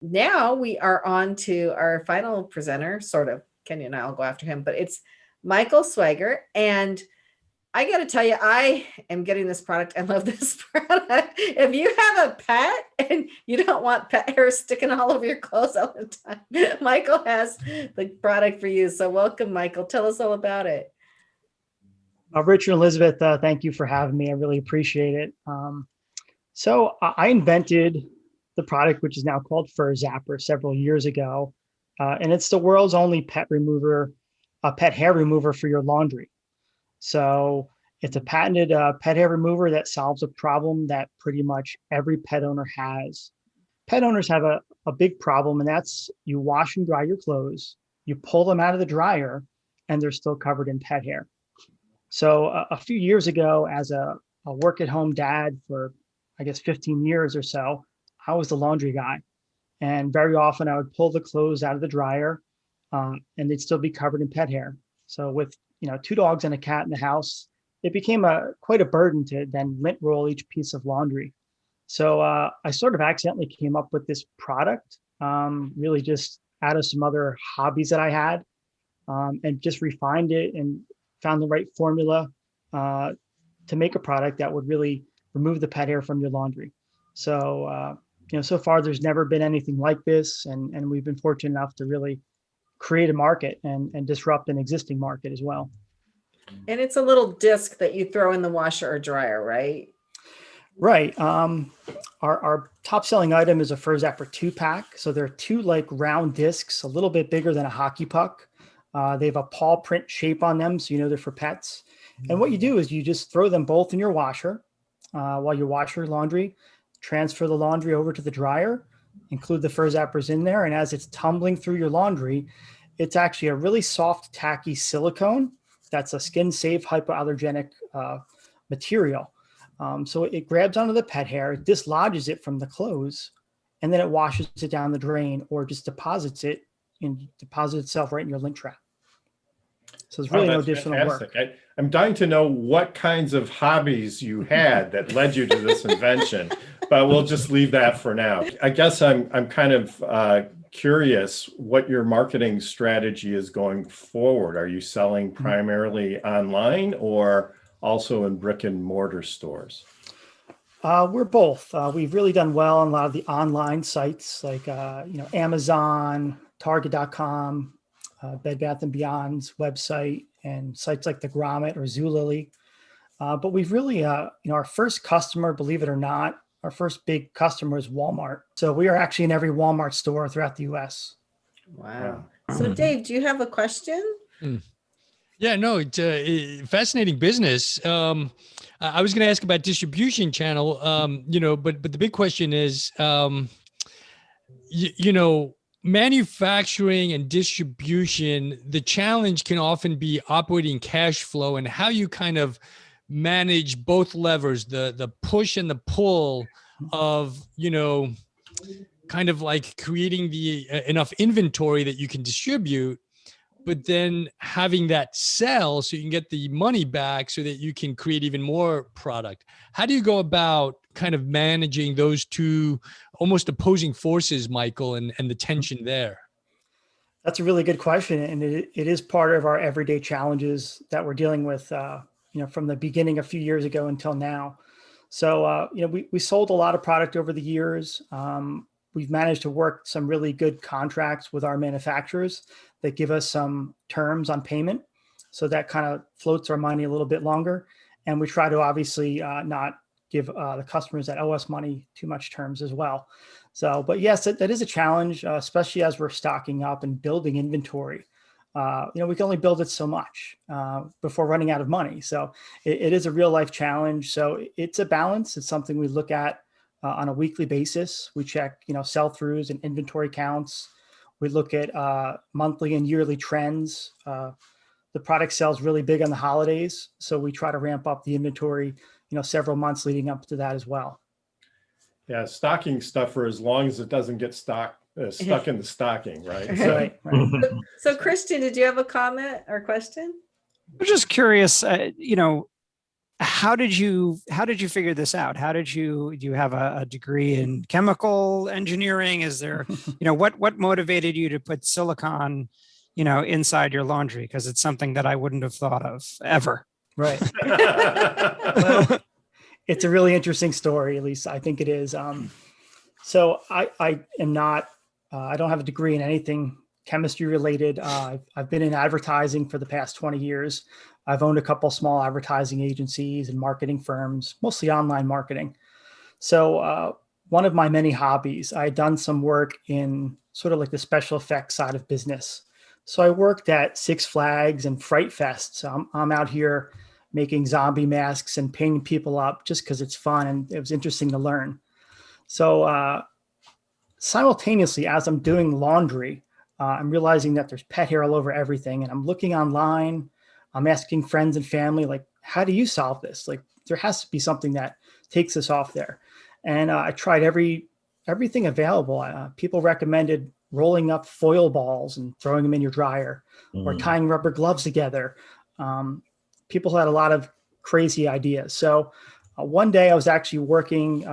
now we are on to our final presenter, sort of. Kenny and I will go after him, but it's Michael Sweigart. And I got to tell you, I am getting this product. I love this product. If you have a pet and you don't want pet hair sticking all over your clothes all the time, Michael has the product for you. So welcome, Michael. Tell us all about it. Richard and Elizabeth, thank you for having me. I really appreciate it. So I invented the product, which is now called FurZapper, several years ago. And it's the world's only pet hair remover for your laundry. So it's a patented pet hair remover that solves a problem that pretty much every pet owner has. Pet owners have a big problem, and that's you wash and dry your clothes, you pull them out of the dryer, and they're still covered in pet hair. So a few years ago, as a work-at-home dad for, I guess, 15 years or so, I was the laundry guy. And very often I would pull the clothes out of the dryer and they'd still be covered in pet hair. So with 2 dogs and a cat in the house, it became quite a burden to then lint roll each piece of laundry. So I sort of accidentally came up with this product, really just out of some other hobbies that I had, and just refined it and found the right formula to make a product that would really remove the pet hair from your laundry. So, so far there's never been anything like this. And we've been fortunate enough to really create a market and disrupt an existing market as well. And it's a little disc that you throw in the washer or dryer, right? Right. Our top selling item is a FurZapper 2-pack. So they're 2 like round discs, a little bit bigger than a hockey puck. They have a paw print shape on them, so they're for pets. And what you do is you just throw them both in your washer while you wash your laundry, transfer the laundry over to the dryer, include the FurZappers in there, and as it's tumbling through your laundry, it's actually a really soft, tacky silicone that's a skin-safe, hypoallergenic material. So it grabs onto the pet hair, dislodges it from the clothes, and then it washes it down the drain or just deposits itself right in your lint trap. So it's really no additional fantastic work. I'm dying to know what kinds of hobbies you had that led you to this invention, but we'll just leave that for now. I guess I'm kind of curious what your marketing strategy is going forward. Are you selling primarily online or also in brick and mortar stores? We're both. We've really done well on a lot of the online sites like Amazon, Target.com, Bed Bath & Beyond's website, and sites like the Grommet or Zulily. But we've really, our first customer, believe it or not, our first big customer is Walmart. So we are actually in every Walmart store throughout the U.S. Wow. So Dave, do you have a question? Yeah, no, it's a fascinating business. I was going to ask about distribution channel, but the big question is, manufacturing and distribution, the challenge can often be operating cash flow and how you kind of manage both levers, the push and the pull of, kind of like creating the enough inventory that you can distribute, but then having that sell so you can get the money back so that you can create even more product. How do you go about kind of managing those two almost opposing forces, Michael, and the tension there? That's a really good question. And it is part of our everyday challenges that we're dealing with, from the beginning a few years ago until now. So, we sold a lot of product over the years. We've managed to work some really good contracts with our manufacturers that give us some terms on payment. So that kind of floats our money a little bit longer. And we try to obviously not give the customers that owe us money too much terms as well. So, but yes, that is a challenge, especially as we're stocking up and building inventory. We can only build it so much before running out of money. So it is a real life challenge. So it's a balance. It's something we look at on a weekly basis. We check, sell-throughs and inventory counts. We look at monthly and yearly trends. The product sells really big on the holidays. So we try to ramp up the inventory, several months leading up to that as well. Yeah, stocking stuff for as long as it doesn't get stuck in the stocking, right? Right. So Christian, did you have a comment or question? I'm just curious, how did you figure this out? Do you have a degree in chemical engineering? Is there, what motivated you to put silicone, inside your laundry? Because it's something that I wouldn't have thought of ever. Right. Well, it's a really interesting story, at least I think it is. So I am not, I don't have a degree in anything chemistry related. I've been in advertising for the past 20 years. I've owned a couple small advertising agencies and marketing firms, mostly online marketing. So one of my many hobbies, I had done some work in sort of like the special effects side of business. So I worked at Six Flags and Fright Fest. So I'm out here making zombie masks and painting people up just because it's fun and it was interesting to learn. So simultaneously, as I'm doing laundry, I'm realizing that there's pet hair all over everything. And I'm looking online. I'm asking friends and family, like, how do you solve this? Like, there has to be something that takes this off there. And I tried everything available. People recommended rolling up foil balls and throwing them in your dryer or tying rubber gloves together. People had a lot of crazy ideas. So one day I was actually working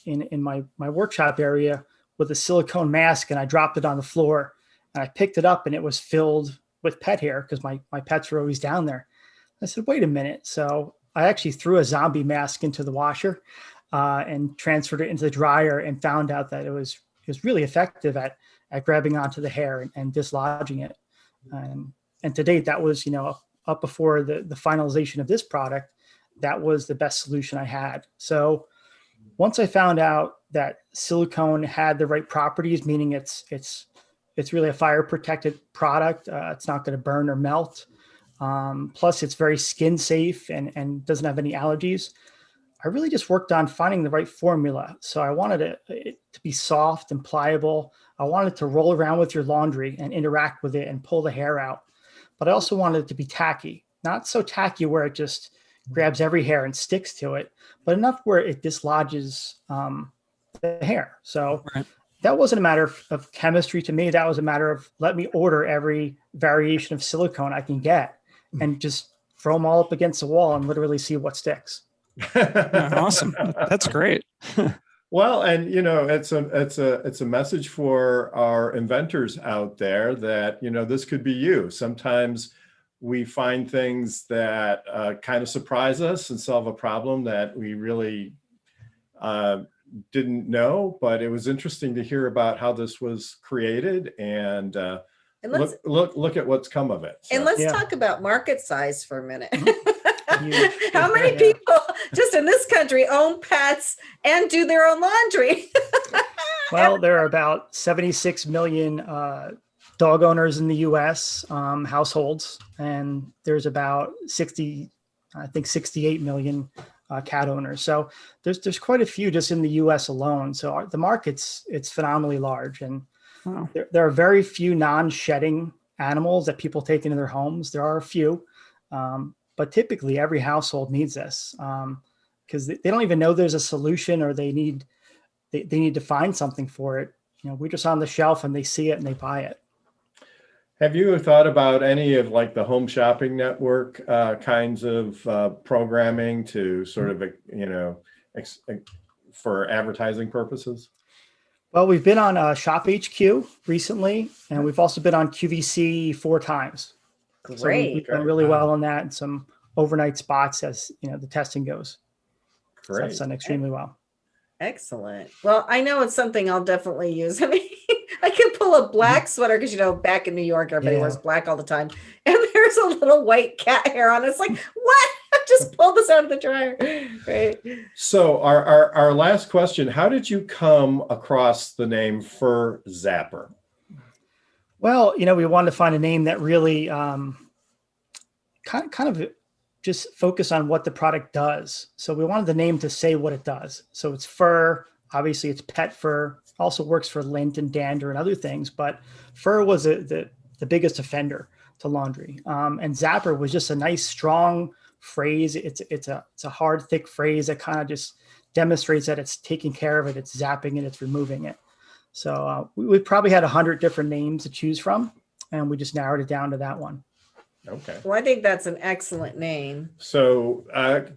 in my workshop area with a silicone mask, and I dropped it on the floor and I picked it up and it was filled with pet hair because my pets were always down there. I said, wait a minute. So I actually threw a zombie mask into the washer and transferred it into the dryer and found out that it was really effective at grabbing onto the hair and dislodging it. And to date, that was, up before the finalization of this product, that was the best solution I had. So once I found out that silicone had the right properties, meaning it's really a fire protected product, it's not going to burn or melt. Plus it's very skin safe and doesn't have any allergies. I really just worked on finding the right formula. So I wanted it to be soft and pliable. I wanted it to roll around with your laundry and interact with it and pull the hair out. But I also wanted it to be tacky, not so tacky where it just grabs every hair and sticks to it, but enough where it dislodges the hair. So that wasn't a matter of chemistry to me. That was a matter of let me order every variation of silicone I can get and just throw them all up against the wall and literally see what sticks. Awesome. That's great. Well, and it's a message for our inventors out there that, this could be you. Sometimes we find things that kind of surprise us and solve a problem that we really didn't know, but it was interesting to hear about how this was created and look at what's come of it. So. And let's talk about market size for a minute. How many people just in this country own pets and do their own laundry? Well, there are about 76 million dog owners in the US, households, and there's about 68 million cat owners. So there's quite a few just in the US alone. So the market's phenomenally large, and there are very few non-shedding animals that people take into their homes. There are a few, but typically every household needs this because they don't even know there's a solution, or they need to find something for it. We're just on the shelf and they see it and they buy it. Have you thought about any of like the home shopping network kinds of programming to sort of, for advertising purposes? Well, we've been on Shop HQ recently, and we've also been on QVC 4 times. Great. So we've done really well on that, and some overnight spots as the testing goes. Great. So that's done extremely well. Excellent. Well, I know it's something I'll definitely use. I mean, I can pull a black sweater because, back in New York, everybody wears black all the time. And there's a little white cat hair on it. It's like, what? I just pulled this out of the dryer. Right. So our last question, how did you come across the name FurZapper? Well, we wanted to find a name that really kind of just focus on what the product does. So we wanted the name to say what it does. So it's fur, obviously it's pet fur, also works for lint and dander and other things, but fur was the biggest offender to laundry. And zapper was just a nice, strong phrase. It's a hard, thick phrase that kind of just demonstrates that it's taking care of it. It's zapping it, it's removing it. So we probably had 100 different names to choose from, and we just narrowed it down to that one. Okay. Well, I think that's an excellent name. So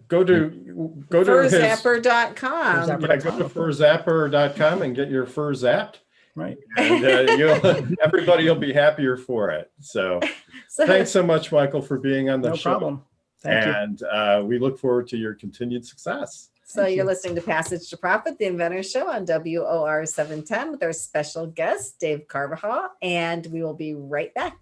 go to his FurZapper.com. FurZapper. yeah, go to FurZapper.com and get your fur zapped, Right. and everybody will be happier for it. So So, thanks so much, Michael, for being on the No show. problem. Thank you. And we look forward to your continued success. so Thank you're you. listening to Passage to Profit, the Inventor Show on WOR 710 with our special guest, Dave Carvajal, and we will be right back.